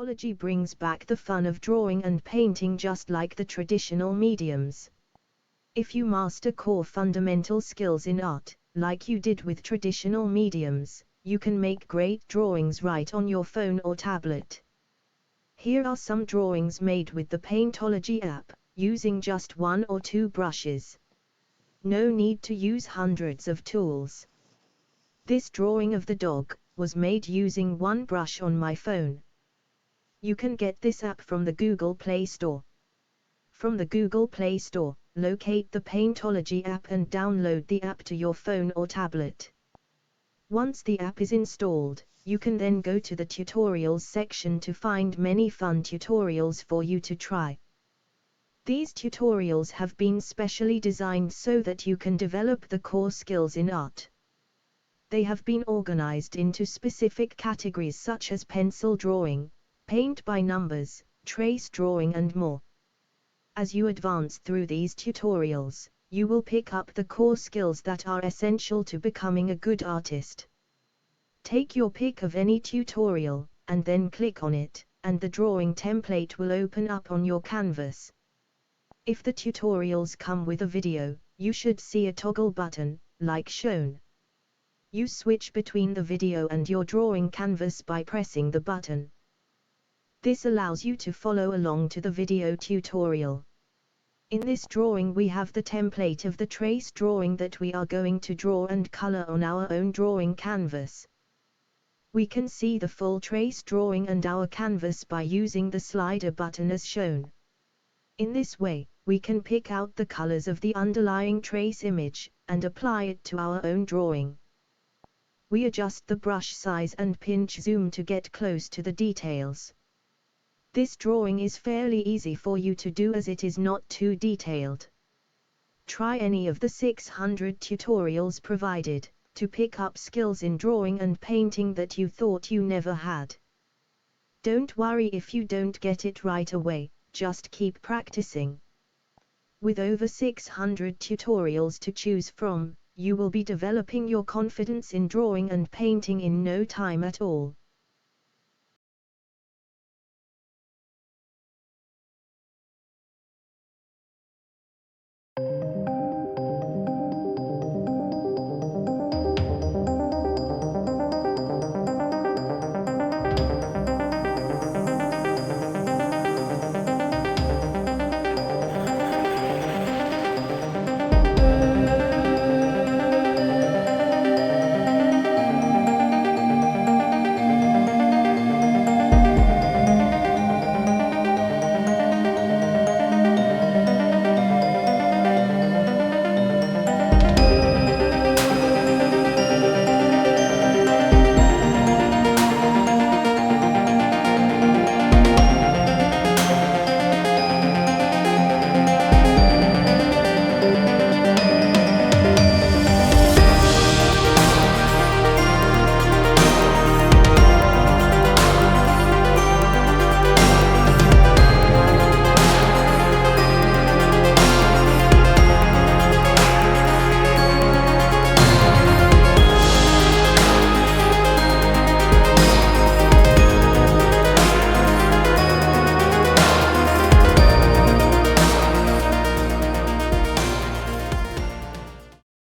Paintology brings back the fun of drawing and painting just like the traditional mediums. If you master core fundamental skills in art, like you did with traditional mediums, you can make great drawings right on your phone or tablet. Here are some drawings made with the Paintology app, using just 1 or 2 brushes. No need to use hundreds of tools. This drawing of the dog was made using 1 brush on my phone. You can get this app from the Google Play Store. From the Google Play Store, locate the Paintology app and download the app to your phone or tablet. Once the app is installed, you can then go to the tutorials section to find many fun tutorials for you to try. These tutorials have been specially designed so that you can develop the core skills in art. They have been organized into specific categories such as pencil drawing, paint by numbers, trace drawing and more. As you advance through these tutorials, you will pick up the core skills that are essential to becoming a good artist. Take your pick of any tutorial, and then click on it, and the drawing template will open up on your canvas. If the tutorials come with a video, you should see a toggle button, like shown. You switch between the video and your drawing canvas by pressing the button. This allows you to follow along to the video tutorial. In this drawing we have the template of the trace drawing that we are going to draw and color on our own drawing canvas. We can see the full trace drawing and our canvas by using the slider button as shown. In this way, we can pick out the colors of the underlying trace image, and apply it to our own drawing. We adjust the brush size and pinch zoom to get close to the details. This drawing is fairly easy for you to do as it is not too detailed. Try any of the 600 tutorials provided, to pick up skills in drawing and painting that you thought you never had. Don't worry if you don't get it right away, just keep practicing. With over 600 tutorials to choose from, you will be developing your confidence in drawing and painting in no time at all.